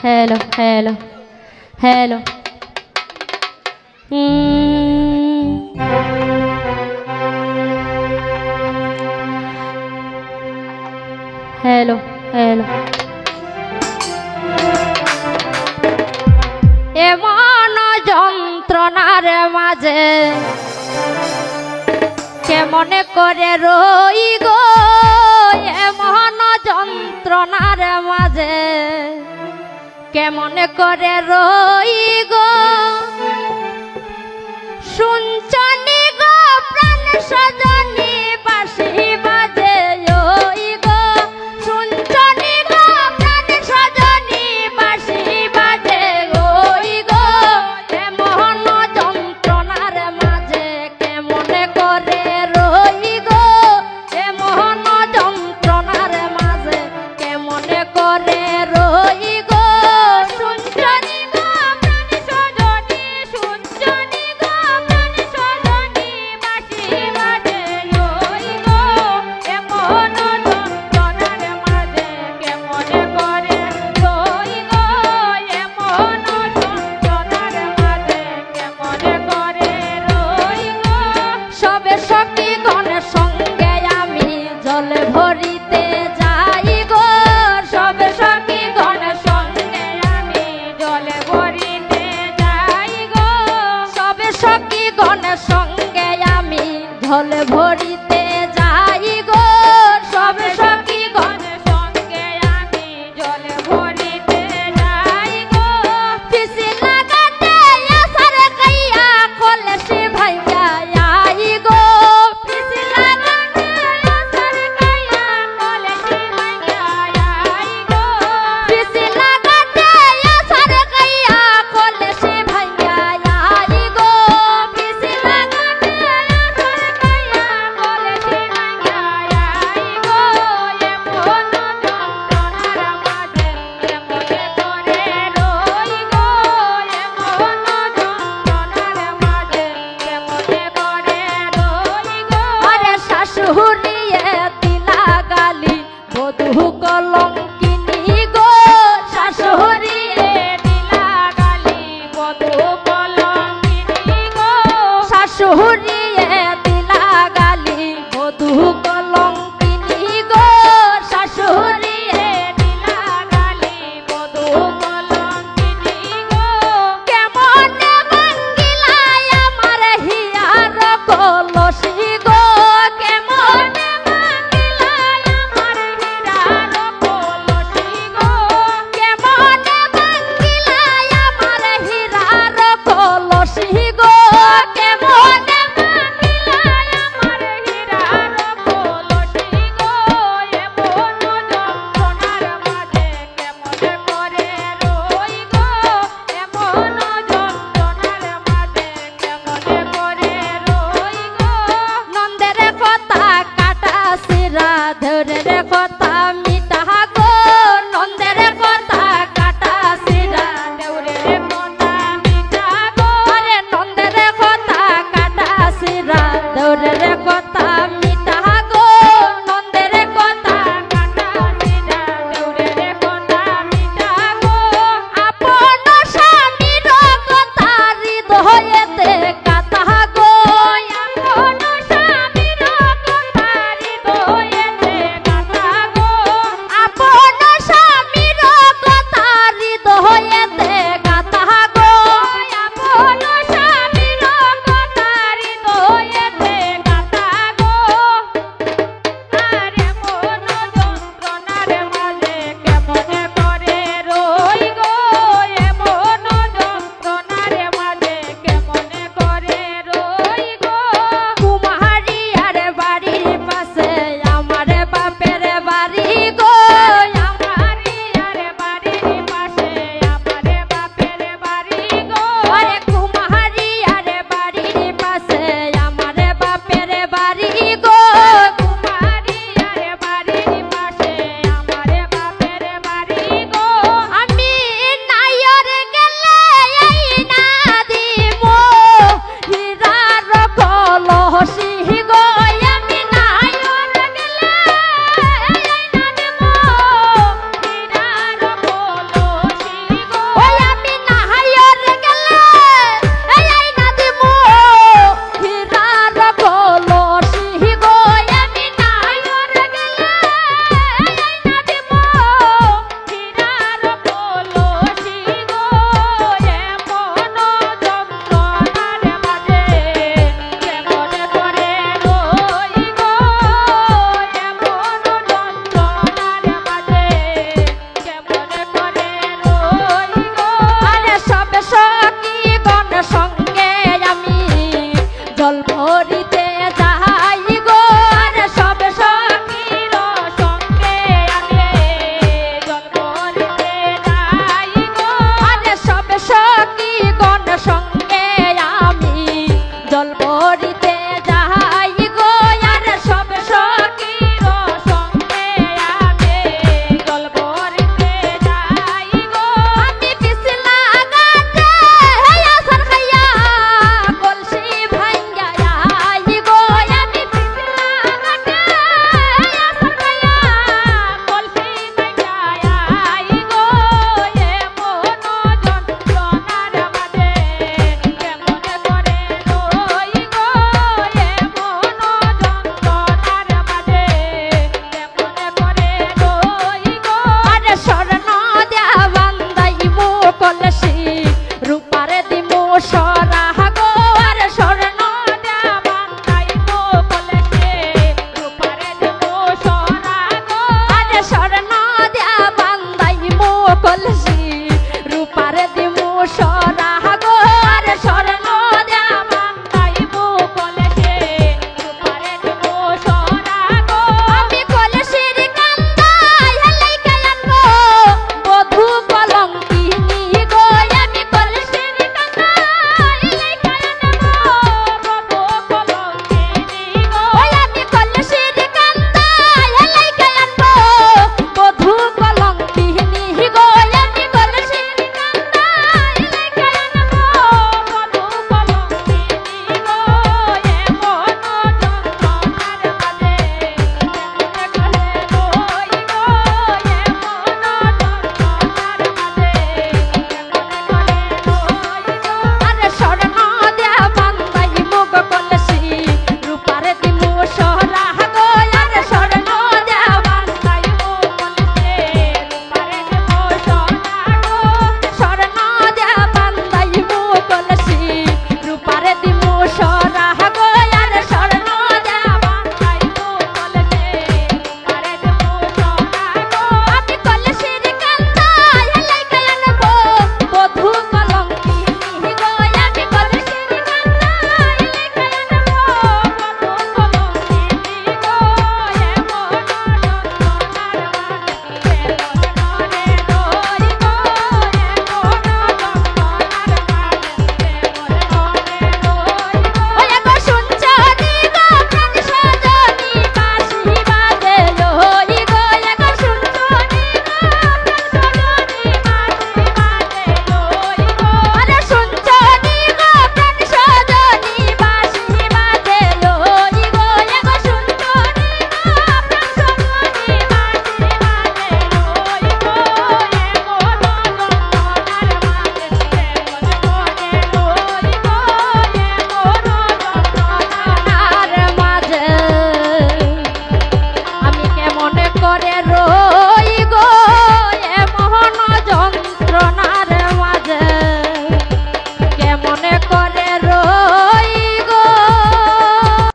hello, hello, hello. Hello, hello. এমন যন্ত্রণার মাঝে কেমনে করে রই গো, এমন যন্ত্রণার মাঝে কেমনে করে রই গো, শুনছনি গো প্রাণ সজনী বাঁশি বাজে ওই গো, শুনছনি গো প্রাণ সজনী বাঁশি বাজে ওই গো, এমন যন্ত্রণার মাঝে কেমনে করে রই গো, এমন যন্ত্রণার মাঝে কেমনে করে রই গো, শুনছনি গো প্রাণ সজনী, শুনছনি গো প্রাণ সজনী বাঁশি বাজে ওই গো, এমন যন্ত্রণার মাঝে কেমনে করে রই গো, এমন যন্ত্রণার মাঝে কেমনে করে রই গো, সবে সখী গণের সঙ্গে আমি জল ভরিতে যাই গো, সবে সখী গণের সঙ্গে আমি জল ভরিতে যাই গো, সবে সখী গণের সঙ্গে আমি জল ভরিতে যাই গো, সবে সখী গণের সঙ্গে আমি জল ভরিতে যাই গো, পিসি লাগাতে আসার কাইয়া কলসি ভাইয়া আই গো, পিসি লাগাতে আসার কাইয়া কলসি ভাইয়া আই গো, পিসি লাগাতে আসার কাইয়া কলসি ভাইয়া আই গো, পিসি লাগাতে আসার কাইয়া কলসি ভাইয়া আই গো, এমন যন্ত্রণার মাঝে কেমনে করে রই গো, এমন যন্ত্রণার মাঝে কেমনে করে রই গো, আরে শাশুড়িয়ে দিলা গালি বধূ কলম